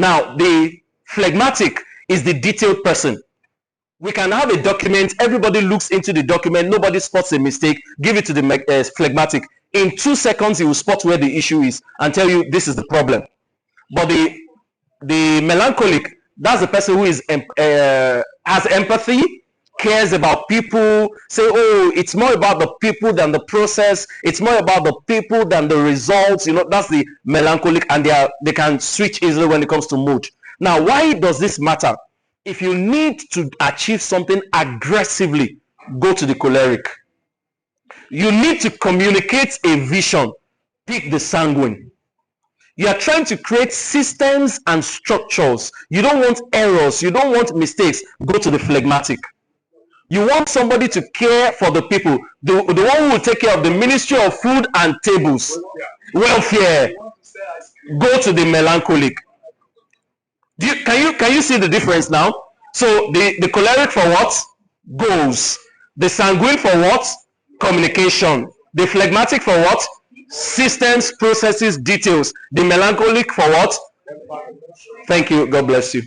Now, the phlegmatic is the detailed person. We can have a document, everybody looks into the document, nobody spots a mistake, give it to the phlegmatic. In 2 seconds, he will spot where the issue is and tell you this is the problem. But the melancholic, that's the person who is has empathy, cares about people, say, oh, it's more about the people than the process, it's more about the people than the results. That's the melancholic, and they can switch easily when it comes to mood. Now, why does this matter? If you need to achieve something aggressively, go to the choleric. You need to communicate a vision, pick the sanguine. You are trying to create systems and structures. You don't want errors, you don't want mistakes, go to the phlegmatic. You want somebody to care for the people, the one who will take care of the Ministry of Food and Tables, welfare. Go to the melancholic. Can you see the difference now? So the choleric for what? Goals. The sanguine for what? Communication. The phlegmatic for what? Systems, processes, details. The melancholic for what? Thank you. God bless you.